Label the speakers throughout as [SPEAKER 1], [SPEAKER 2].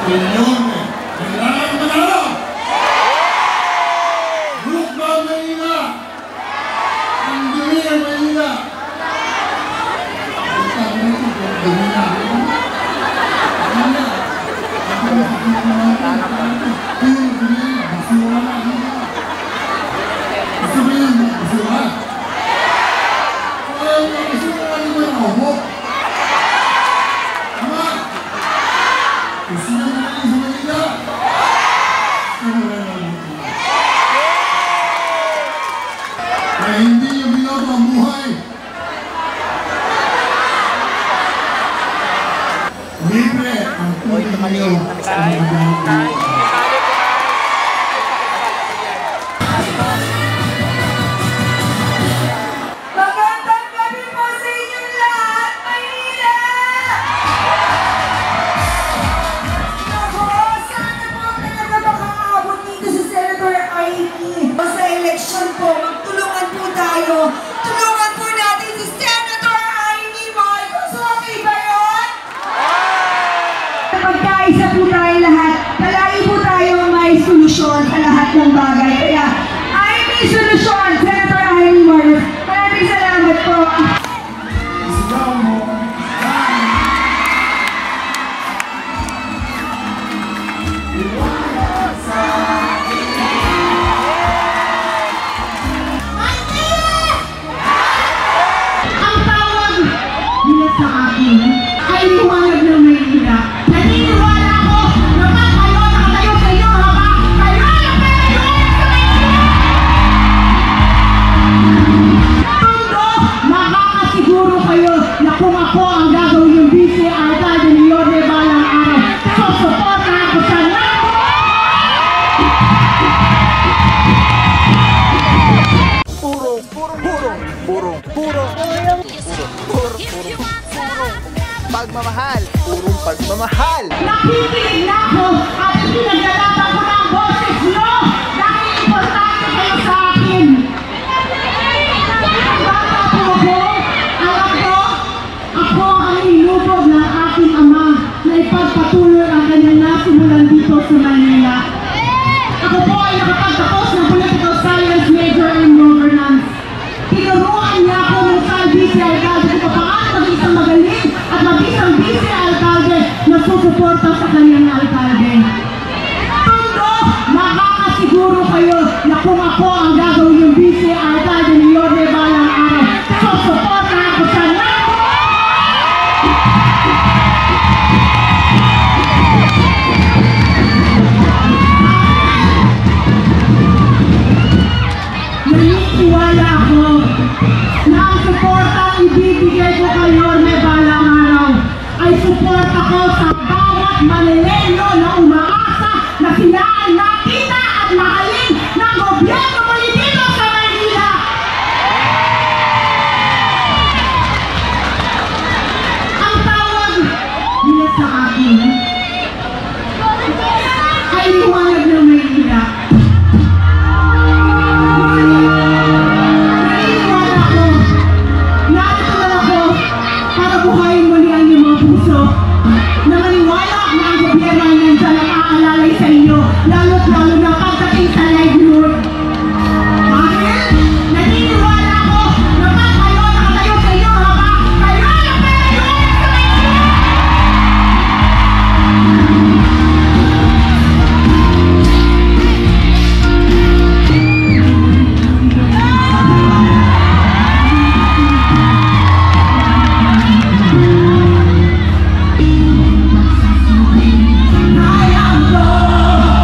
[SPEAKER 1] Enorme! Kailangan manalo! Bulok ba ang Maynila? Ang dumi ang Maynila! Hindi niyo binoto ang buhay. Libre ang tubig niyo sa mga
[SPEAKER 2] Magandang gabi po sa inyong lahat, Maynila! Ako, sana po talaga makaabot dito sa Senator Amy. Sa eleksyon po, magtulungan po tayo. Tulungan po natin si Senator Amy Marcos. Okay ba yun? Pagkaisa po tayo lahat, palagi po tayo may solusyon sa lahat ng bagay. Kaya, Amy Solusyon, Senator Amy Marcos. Maraming salamat po.
[SPEAKER 1] isigaw mo.
[SPEAKER 2] Ang tawag nila sa akin ay liwanag ng Maynila. Naniniwala ako na pag kayo nakatayo sa inyo habang kayo ang pinayunan sa Maynila. Tundo, makakasiguro kayo na kung ako ang gagawin yung vice alcalde ni Yorme balang araw, susuportahan ko siya ng
[SPEAKER 3] pagmamahal, purong pagmamahal.
[SPEAKER 2] nakikinig na ako at pinaglalaban ko ng boses nyo dahil importante kayo sa akin. Bata po ako, alam ko, ako ang inubog ng aking ama na ipagpatuloy ang kanyang nasimulan dito sa Manila. Ako po ay nakapagtapos ng Political Science major in governance. Tinuruan niya ako ng vice alcalde ko paano maging isang magaling at maging isang vice alcalde na susuporta sa kanyang alcalde. Tundo, makakasiguro kayo na kung ako ang gagawin yung vice alcalde ni Yorme balang araw, susuportahan ko siya ng naniniwala ako na ang suporta ang ibibigay ko kay Yorme balang araw ay suporta ko sa bawat Manileño na umaasa na sila ay nakita at mahalin ng gobyerno muli dito sa Maynila. Ang tawag nila sa akin ay liwanag ng Maynila. Naniniwala ako, natutunan ako para buhayin muli ang iyong mga puso. Na maniwala na ang gobyerno ay nandiyan ang aalalay sa inyo, lalo't lalo na pagdating sa livelihood. Dahil naniniwala ako na pag kayo nakatayo sa inyo habang kayo ang pinayunan sa Maynila. I am Lord.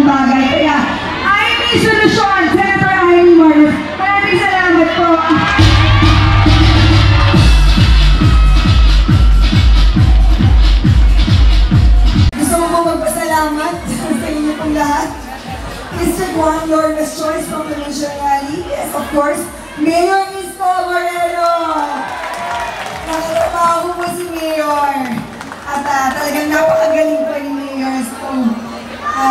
[SPEAKER 2] ganung bagay. Kaya, Amy Solusyon, Senator Amy Marcos, maraming salamat po.
[SPEAKER 4] Gusto mo po magpasalamat sa inyo pong lahat? District 1, your best choice from the Provincial Rally. Yes, of course, Mayor Isko Moreno. Nakatrabaho po si Mayor. At talagang napakagaling po ni Mayor. So,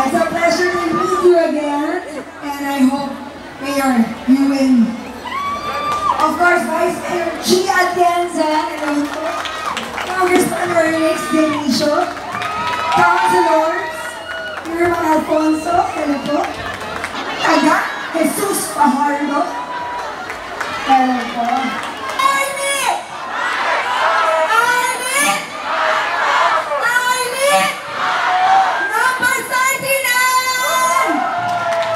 [SPEAKER 4] it's a pleasure to meet you again. And I hope, Mayor, you win. Of course, Vice Mayor G. Atienza. Hello po. Congressman Ernix Denicio. Councilors. Irma Alfonso, hello po. Taga, Jesus Fajardo. Hello po. Amy! Amy! Amy! Number 39!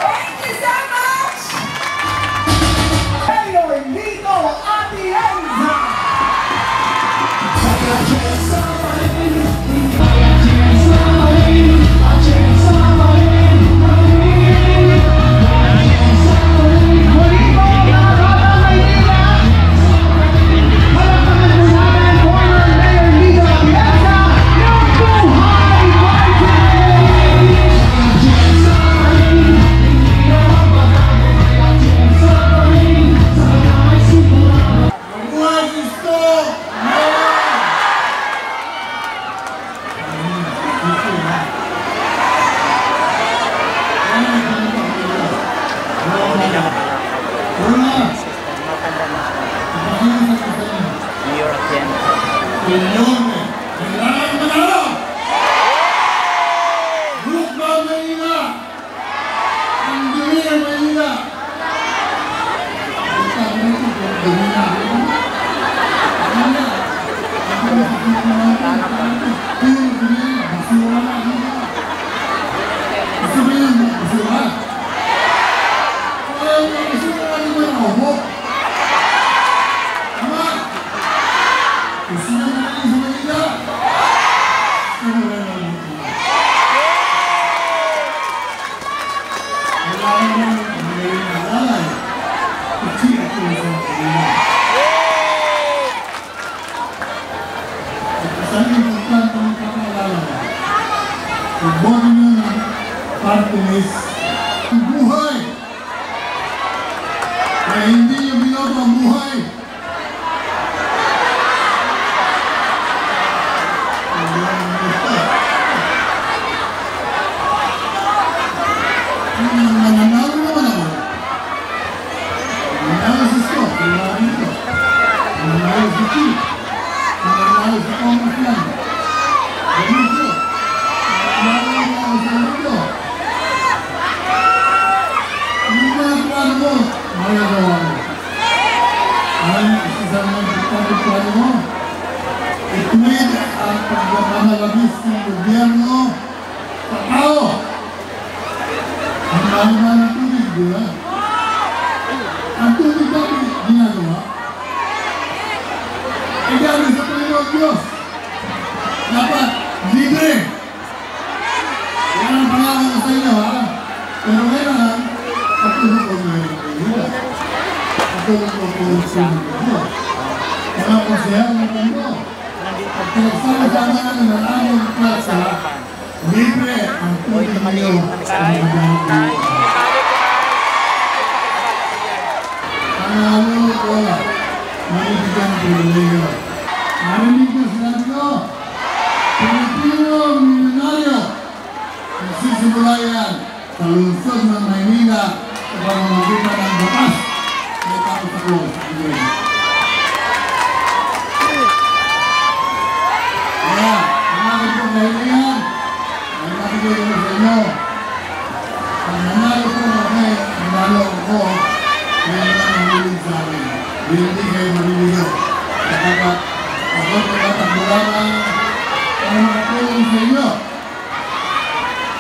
[SPEAKER 4] Thank you so much!
[SPEAKER 1] Mayor Lito Atienza! Ang buhay na hindi niyo binoto ang buhay. Nananalo naman ako. Nananalo si Scott, nananalo dito. Nananalo si Chief. Nananalo si Congressman. Ganito. Nananalo si Ganito. Hindi na ang plano mo, magagawa mo. Ang isa naman ang plano mo, ituwid ang pagmamalabis ng gobyerno sa tao. Ang mahal ng tubig, di ba? Ang tubig natin ginagawa. E gano'n sa Panginoon Diyos. Dapat libre. Yan ang pangako ko sa inyo, ha? Pero kailangan, patulog ko ngayon ang Panginoon. Patulog ko po sa inyo. Mga konsehan ng Panginoon. At pinagsama-sama ng maraming klasa, libre ang tubig ninyo sa mga gamit. Panalo ko, manibigyan ko ninyo. Narinig ko sinabi ko, Pilipino milyonaryo, nagsisimula yan sa lungsod ng Maynila sa pamamagitan ng batas na itapos ako sa inyo. Kaya, mga kapag-kailangan, ay nakikita ko sa inyo. Pag nanalo ko kami, nanalo ako, kaya naman ang hiling sa akin. Hindi kayo mariligo. Kapag ako pagkatakbo lamang, ang makatulong sa inyo.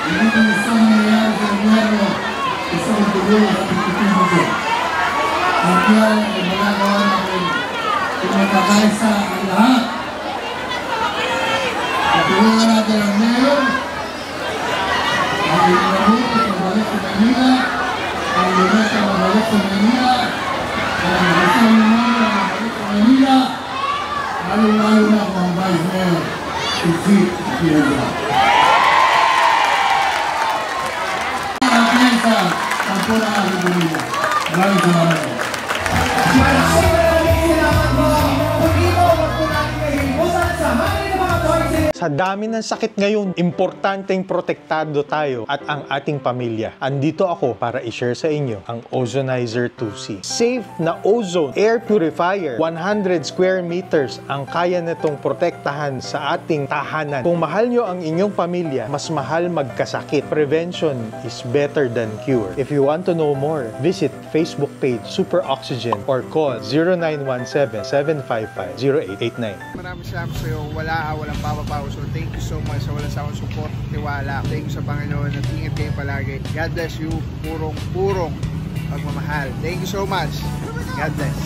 [SPEAKER 1] Hindi ko gusto na nangyayari sa gobyerno, gusto ko tulong sa pagtutulong ko. At yan ay magagawa natin kung magkakaisa ang lahat. Tulungan natin ang mayor, ang mabuti si Piedra. Ang sa tampo ng aking pamilya. Maraming salamat po.
[SPEAKER 5] Sa dami ng sakit ngayon, importanteng protektado tayo at ang ating pamilya. Andito ako para i-share sa inyo ang Ozonizer 2C. Safe na ozone air purifier. 100 square meters ang kaya nitong protektahan sa ating tahanan. Kung mahal nyo ang inyong pamilya, mas mahal magkasakit. Prevention is better than cure. If you want to know more, visit Facebook page Super Oxygen or call 0917-755-0889.
[SPEAKER 3] Maraming salamat sa iyo. Walang papapaw. So thank you so much sa walang sawang support, tiwala. Thank you sa Panginoon at ingat kayo palagi. God bless you. Purong pagmamahal. Thank you so much. God bless.